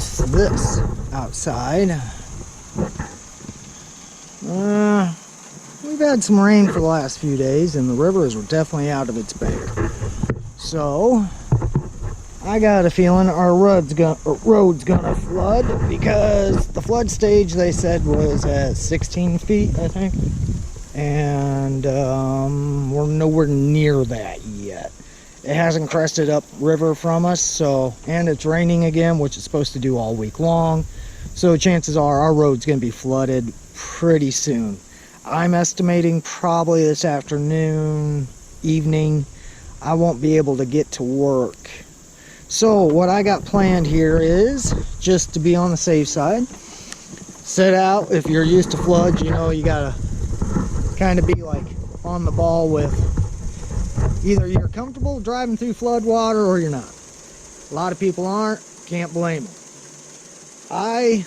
notice this outside. We've had some rain for the last few days, and the river is definitely out of its bank. So I got a feeling our road's gonna flood, because the flood stage they said was at 16 feet, I think, and we're nowhere near that yet. It hasn't crested up river from us, so, and it's raining again, which it's supposed to do all week long, so chances are our road's gonna be flooded pretty soon. I'm estimating probably this afternoon, evening, I won't be able to get to work. So what I got planned here is, just to be on the safe side, set out. If you're used to floods, you know you gotta kind of be like on the ball with either you're comfortable driving through flood water or you're not. A lot of people aren't, can't blame them. I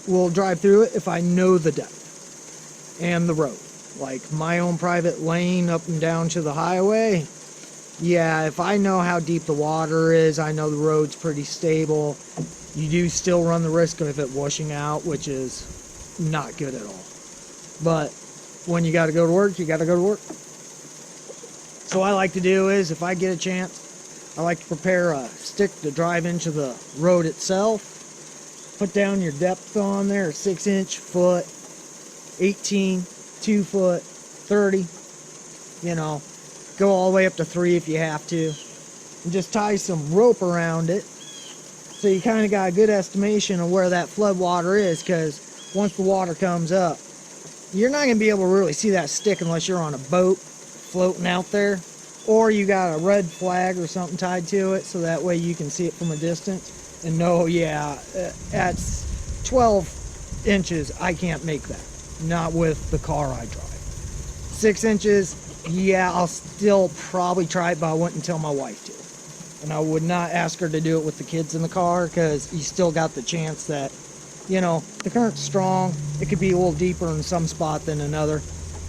will drive through it if I know the depth and the road. Like my own private lane up and down to the highway, yeah, if I know how deep the water is, I know the road's pretty stable. You do still run the risk of it washing out, which is not good at all. But when you got to go to work, you got to go to work. So what I like to do is, if I get a chance, I like to prepare a stick to drive into the road itself. Put down your depth on there, 6-inch, foot, 18, 2 foot, 30, you know, go all the way up to 3 if you have to, and just tie some rope around it, so you kind of got a good estimation of where that flood water is, because once the water comes up, you're not going to be able to really see that stick unless you're on a boat floating out there, or you got a red flag or something tied to it, so that way you can see it from a distance and know, yeah, at 12 inches I can't make that, not with the car I drive. 6 inches, yeah, I'll still probably try it, but I wouldn't tell my wife to. And I would not ask her to do it with the kids in the car, because you still got the chance that, you know, the current's strong. It could be a little deeper in some spot than another,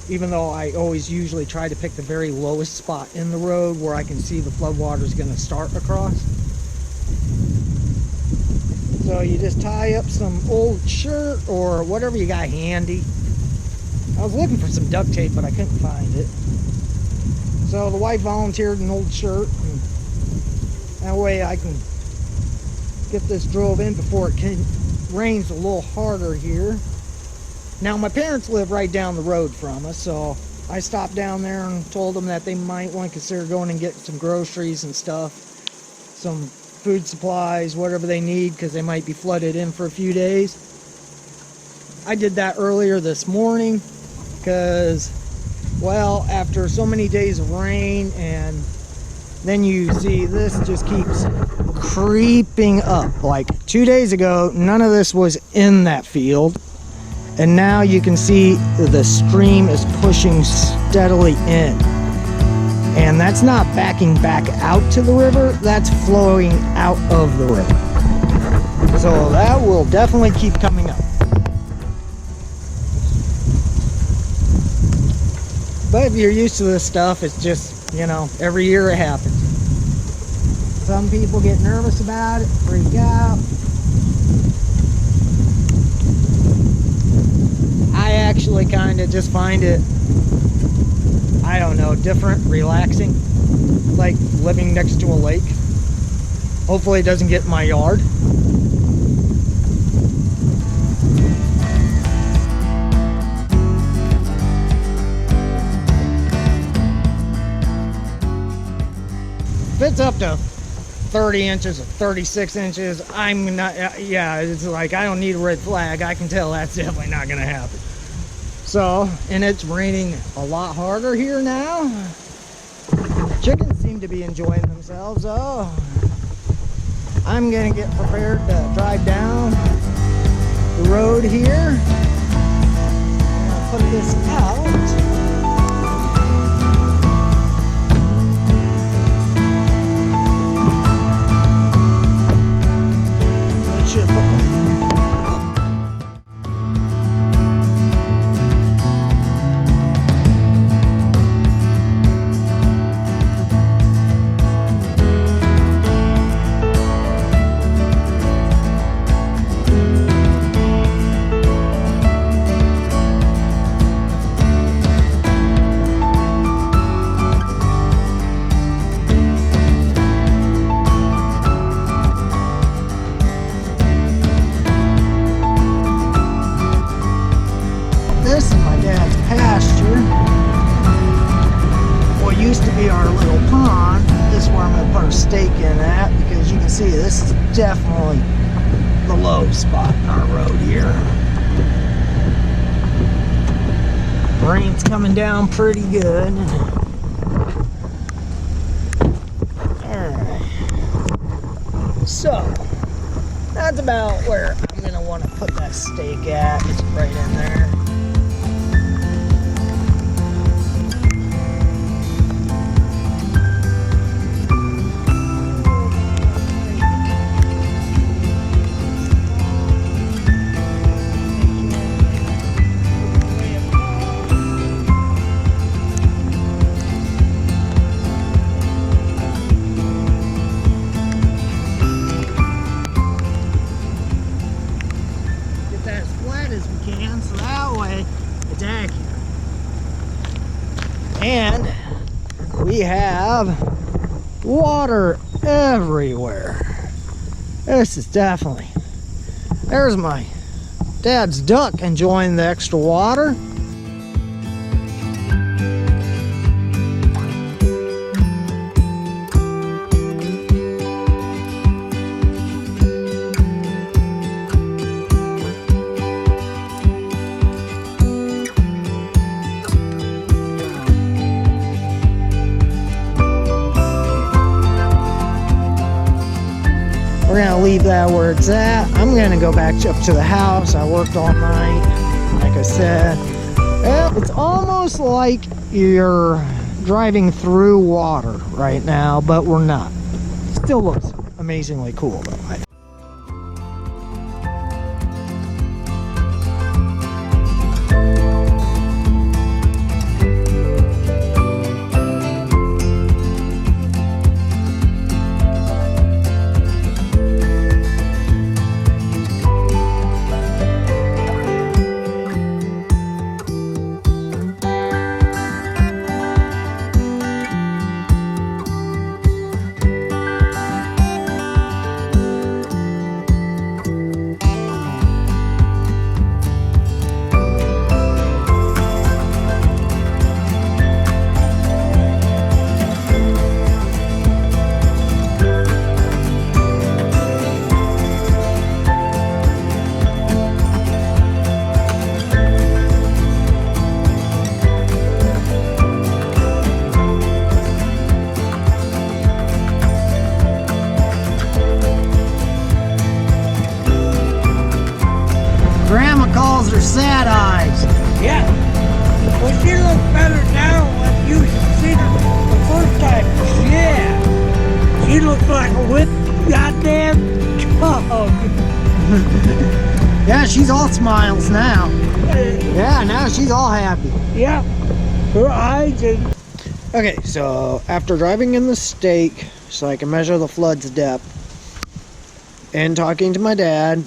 even though I always usually try to pick the very lowest spot in the road where I can see the flood water is going to start across. So you just tie up some old shirt or whatever you got handy. I was looking for some duct tape, but I couldn't find it. So the wife volunteered an old shirt, and that way I can get this drove in before it rains a little harder here. Now my parents live right down the road from us, so I stopped down there and told them that they might want to consider going and getting some groceries and stuff, some food supplies, whatever they need, because they might be flooded in for a few days. I did that earlier this morning because, well, after so many days of rain, and then you see this just keeps creeping up. Like 2 days ago, none of this was in that field, and now you can see the stream is pushing steadily in. And that's not backing back out to the river, that's flowing out of the river. So that will definitely keep coming up. But if you're used to this stuff, it's just, you know, every year it happens. Some people get nervous about it, freak out. I actually kind of just find it, I don't know, different, relaxing, like living next to a lake. Hopefully it doesn't get in my yard. If it's up to 30 inches or 36 inches, I'm not, yeah, it's like I don't need a red flag. I can tell that's definitely not going to happen. So, and it's raining a lot harder here now. Chickens seem to be enjoying themselves. Oh, I'm going to get prepared to drive down the road here. I'll put this out. see, this is definitely the low spot in our road here. Rain's coming down pretty good. Alright. So, that's about where I'm going to want to put that stake at. It's right in there. So that way it's accurate. And we have water everywhere. This is definitely, there's my dad's duck enjoying the extra water. We're gonna leave that where it's at. I'm gonna go back up to the house. I worked all night, like I said. Well, it's almost like you're driving through water right now, but we're not. Still looks amazingly cool though. Grandma calls her sad eyes. Yeah. Well, she looks better now when you seen her the first time. Yeah. She looks like a whipped goddamn dog. Yeah, she's all smiles now. Yeah, now she's all happy. Yeah. Her eyes and... Okay, so after driving in the stake so I can measure the flood's depth and talking to my dad,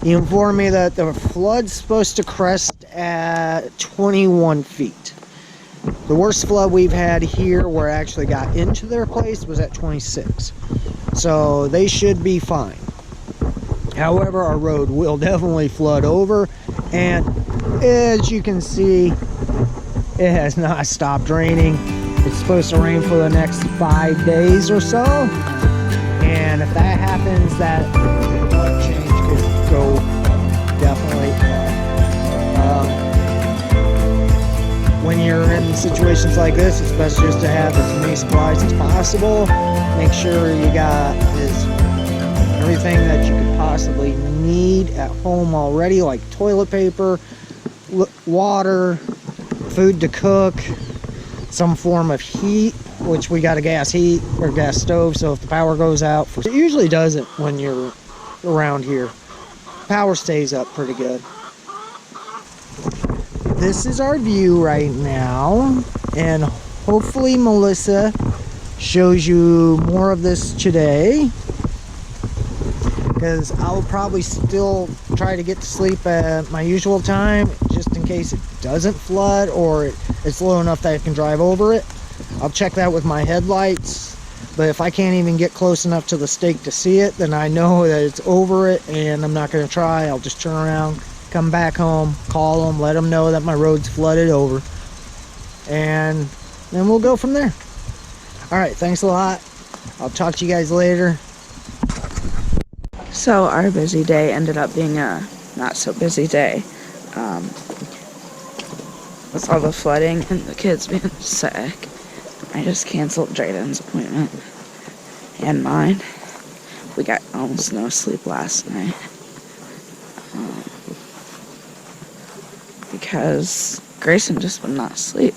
he informed me that the flood's supposed to crest at 21 feet. The worst flood we've had here where it actually got into their place was at 26. So they should be fine. However, our road will definitely flood over, and as you can see, it has not stopped raining. It's supposed to rain for the next 5 days or so, and if that happens, that flood change could go definitely. When you're in situations like this, it's best just to have as many supplies as possible. Make sure you got everything that you could possibly need at home already, like toilet paper, water, food to cook, some form of heat, which we got a gas heat or gas stove, so if the power goes out, it usually doesn't when you're around here. Power stays up pretty good. This is our view right now, and hopefully Melissa shows you more of this today, because I'll probably still try to get to sleep at my usual time just in case it doesn't flood or it's low enough that I can drive over it. I'll check that with my headlights, but if I can't even get close enough to the stake to see it, then I know that it's over it and I'm not going to try. I'll just turn around, come back home, call them, let them know that my road's flooded over, and then we'll go from there. All right, thanks a lot. I'll talk to you guys later. So our busy day ended up being a not so busy day. With all the flooding and the kids being sick, I just canceled Drayden's appointment and mine. We got almost no sleep last night because Grayson just would not sleep.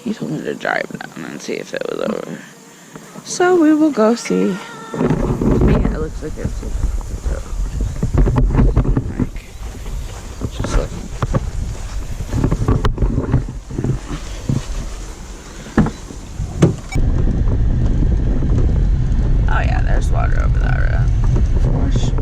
He told me to drive down and see if it was over. So we will go see. Yeah, it looks like it's like, just look. Oh yeah, there's water over that road. For sure.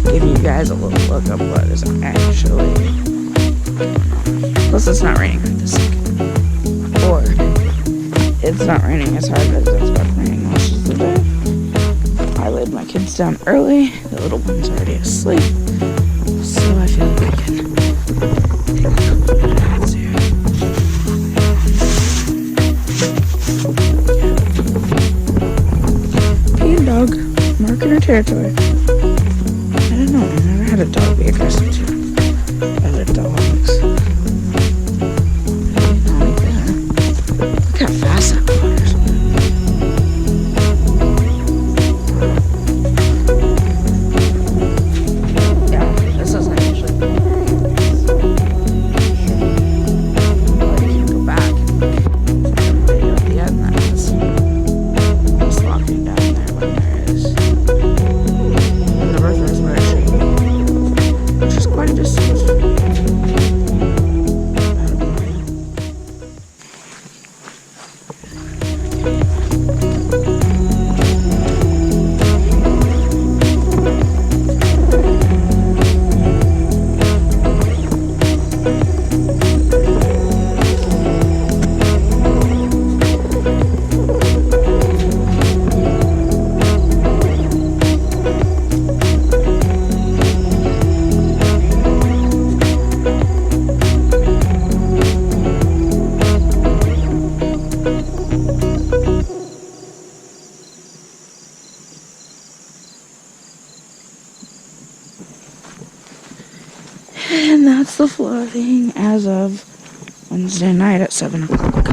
Give you guys a little look of what is actually. Plus, it's not raining right this second. Or it's not raining as hard as it's been raining most of the day. I laid my kids down early. The little one's already asleep. So I feel like I can take a couple of minutes here. Hey, dog. Marking her territory. I don't know. I've never had a dog be aggressive to other dogs. Not like that. Look how fast that water's moving. Yeah, this isn't usually. But you can go back and video at the end that was just walking down there when there is. And the river is where it should be. Which is quite a distance from here. About a mile. And that's the flooding as of Wednesday night at 7 o'clock.